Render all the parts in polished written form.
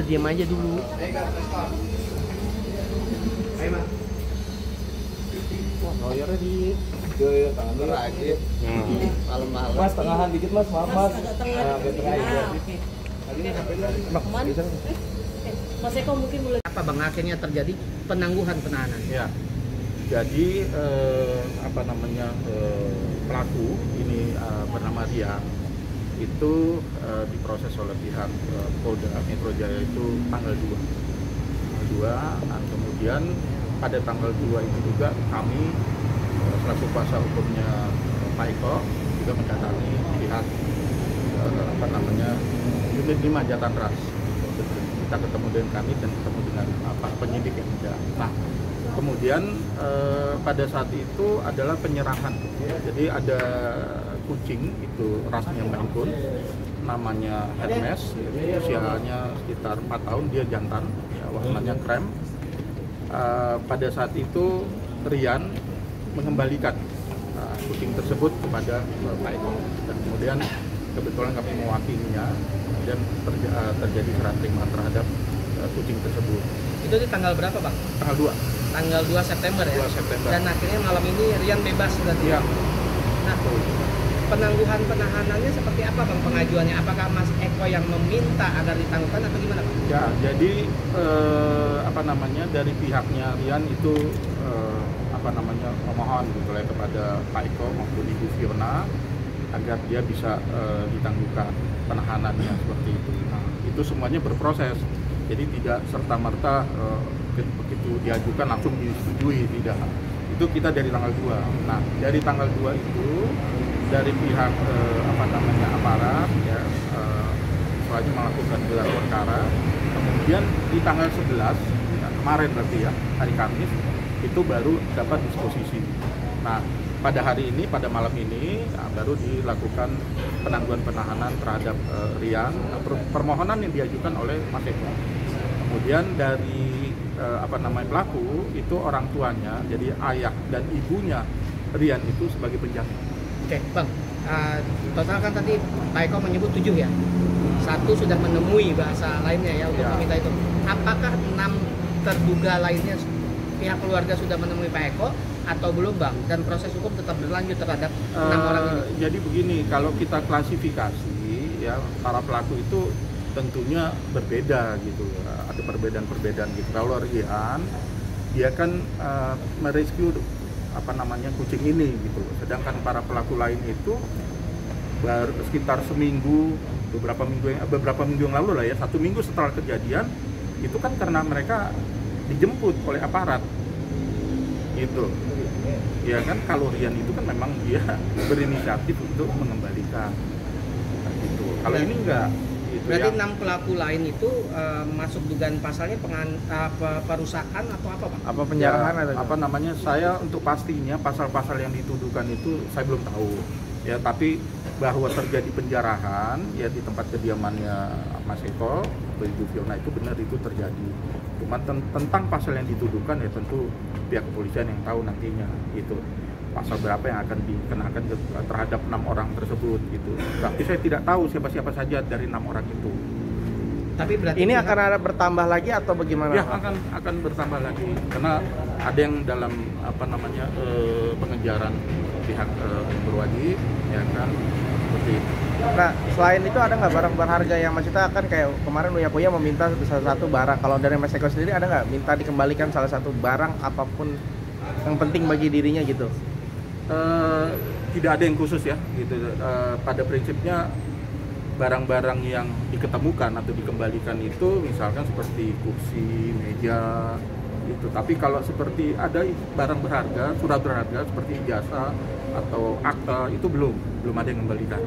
diam aja dulu. Wah, lawyernya di tangan lagi. Malam-malam. Mas, tengahan dikit mas, maaf mas. Nah, tengah aja. Mas Eko mungkin boleh apa bang akhirnya terjadi penangguhan penahanan? Ya, jadi pelaku ini bernama Ria itu diproses oleh pihak Polda Metro Jaya itu tanggal 2. Dan kemudian pada tanggal 2 itu juga kami selaku kuasa hukumnya Pak Eko juga mendatangi pihak unit 5 Jatan Ras. Kita ketemu dengan kami dan ketemu dengan penyidik yang ada. Nah, kemudian pada saat itu adalah penyerahan. Jadi ada kucing itu rasnya Maine Coon, namanya Hermes, usianya sekitar 4 tahun, dia jantan, ya, warnanya krem. Pada saat itu Rian mengembalikan kucing tersebut kepada Pak Eko dan kemudian kebetulan kami mewakilinya dan terjadi serah terima terhadap kucing tersebut. Itu di tanggal berapa bang? Tanggal 2. Tanggal 2 September ya? 2 September. Dan akhirnya malam ini Rian bebas berarti? Iya. Nah, penangguhan penahanannya seperti apa bang pengajuannya? Apakah Mas Eko yang meminta agar ditangguhkan atau gimana bang? Ya, jadi dari pihaknya Rian itu memohon gitu ya kepada Pak Eko maupun Ibu Fiona agar dia bisa ditangguhkan penahanannya seperti itu. Nah, itu semuanya berproses. Jadi tidak serta-merta begitu diajukan langsung disetujui, tidak. Itu kita dari tanggal 2. Nah, dari tanggal 2 itu dari pihak aparat ya selanjutnya melakukan gelar perkara. Kemudian di tanggal 11 ya, kemarin berarti ya, hari Kamis itu baru dapat disposisi. Nah, pada hari ini, pada malam ini baru dilakukan penangguhan penahanan terhadap Rian, permohonan yang diajukan oleh Mas Eko. Kemudian dari pelaku itu orang tuanya, jadi ayah dan ibunya Rian itu sebagai penjamin. Oke bang, total kan tadi Pak Eko menyebut 7 ya. 1 sudah menemui bahasa lainnya ya untuk meminta itu. Apakah 6 terduga lainnya pihak keluarga sudah menemui Pak Eko atau belum bang? Dan proses hukum tetap berlanjut terhadap 6 orang ini? Jadi begini, kalau kita klasifikasi ya para pelaku itu tentunya berbeda gitu, ada perbedaan gitu. Kalau Rian, dia kan merescue kucing ini gitu. Sedangkan para pelaku lain itu baru sekitar beberapa minggu yang lalu lah ya, 1 minggu setelah kejadian itu kan karena mereka dijemput oleh aparat gitu. Ya kan, kalau Rian itu kan memang dia berinisiatif untuk mengembalikan gitu. Kalau ini enggak. Berarti 6 pelaku lain itu masuk dugaan pasalnya perusakan atau apa Pak? Apa penjarahan ya, saya untuk pastinya pasal-pasal yang dituduhkan itu saya belum tahu. Ya, tapi bahwa terjadi penjarahan ya di tempat kediamannya Mas Eko atau Ibu Fiona itu benar itu terjadi. Cuma tentang pasal yang dituduhkan ya tentu pihak kepolisian yang tahu nantinya itu. Pasal berapa yang akan dikenakan terhadap 6 orang tersebut gitu. Tapi saya tidak tahu siapa-siapa saja dari 6 orang itu. Tapi berarti ini akan ada bertambah lagi atau bagaimana? Ya, akan bertambah lagi karena ada yang dalam pengejaran pihak berwajib ya kan seperti itu. Nah, selain itu ada nggak barang berharga yang Mas Ita kan kayak kemarin Uya meminta salah satu barang. Kalau dari Mas Eko sendiri ada nggak minta dikembalikan salah satu barang apapun yang penting bagi dirinya gitu? Tidak ada yang khusus ya gitu. Pada prinsipnya barang-barang yang diketemukan atau dikembalikan itu misalkan seperti kursi, meja gitu. Tapi kalau seperti ada barang berharga, surat berharga seperti ijazah atau akta itu belum ada yang kembalikan.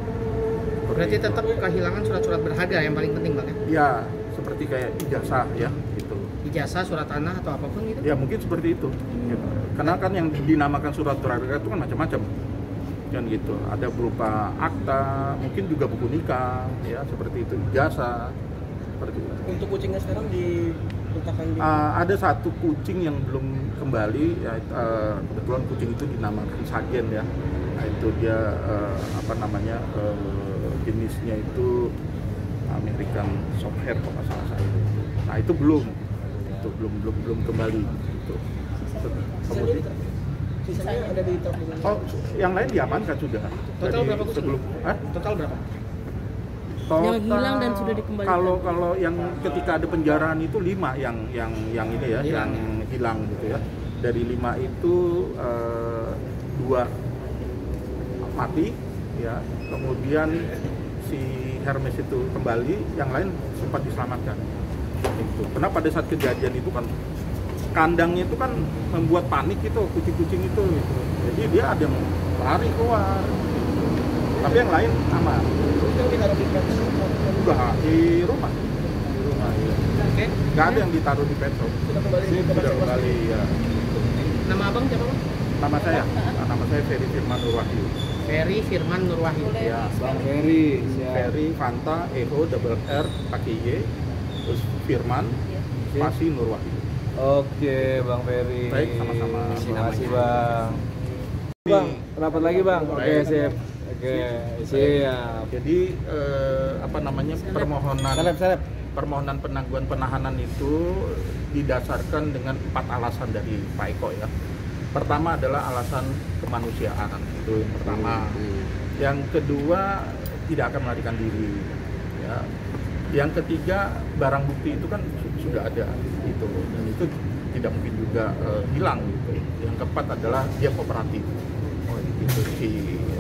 Berarti tetap kehilangan surat-surat berharga yang paling penting Bang ya? Ya, seperti kayak ijazah ya gitu. Ijazah, surat tanah atau apapun gitu? Ya mungkin seperti itu gitu. Karena kan yang dinamakan surat berharga itu kan macam-macam kan gitu. Ada berupa akta, mungkin juga buku nikah ya seperti itu, ijazah seperti itu. Untuk kucingnya sekarang diletakkan di ada satu kucing yang belum kembali ya, kebetulan kucing itu dinamakan Sagen ya. Nah, itu dia jenisnya itu American Shorthair kalau nggak salah saya. Nah itu belum kembali. Itu. Kemudian, Sisanya ada di truk ini. oh, yang lain diamankan sudah. Total Jadi berapa sebelum? Total berapa? Total, Yang hilang dan sudah dikembalikan. Kalau yang ketika ada penjaraan itu 5 yang ini ya, yang hilang gitu ya. Dari 5 itu 2 mati ya. Kemudian si Hermes itu kembali, yang lain sempat diselamatkan. Itu. Karena pada saat kejadian itu kan kandangnya itu kan membuat panik itu kucing-kucing itu gitu. Jadi dia ada yang lari keluar. Gitu. Tapi yang lain aman. Itu ditaruh di pet shop. Udah di rumah. Ya. Oke. Nggak ada yang ditaruh di pet shop. Sudah kembali ke Sudah pet shop. kembali ya. Nama abang siapa bang? Nama saya Ferry Firman Nurwahyu. Ferry Firman Nurwahyu. Ya, Bang Ferry, siap. Ferry Fanta Eho double R pakai Y terus Firman spasi Nurwahyu. Oke, Bang Ferry. Baik, sama-sama. Terima kasih, Bang. Bang, rapat lagi, Bang. Oke, Baik. sip. Oke, siap. Jadi permohonan penangguhan penahanan itu didasarkan dengan 4 alasan dari Pak Eko ya. Pertama adalah alasan kemanusiaan, itu yang pertama. Yang kedua tidak akan melarikan diri ya. Yang ketiga barang bukti itu kan sudah ada gitu, dan itu tidak mungkin juga hilang gitu. Yang keempat adalah dia kooperatif. Gitu si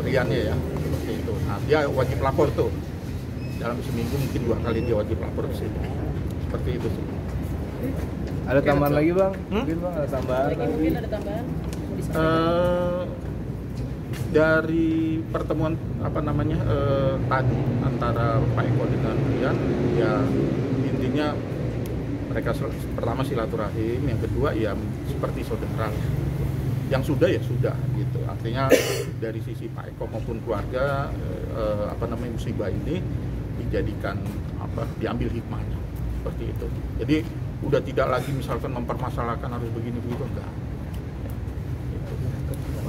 Riannya ya, seperti itu. Nah, dia wajib lapor tuh. Dalam seminggu mungkin 2 kali dia wajib lapor ke sini. Seperti itu sih. Ada tambahan lagi, Bang? Mungkin, Bang, ada tambahan lagi. Mungkin ada tambahan? Dari pertemuan tadi antara Pak Eko dengan Rian, ya intinya mereka pertama silaturahim, yang kedua ya seperti saudara. Yang sudah ya sudah gitu. Artinya dari sisi Pak Eko maupun keluarga musibah ini dijadikan diambil hikmahnya seperti itu. Jadi udah tidak lagi misalkan mempermasalahkan harus begini begitu enggak.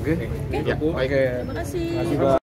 Oke. Ya, baik. Oke. Terima kasih. Terima kasih, Bang.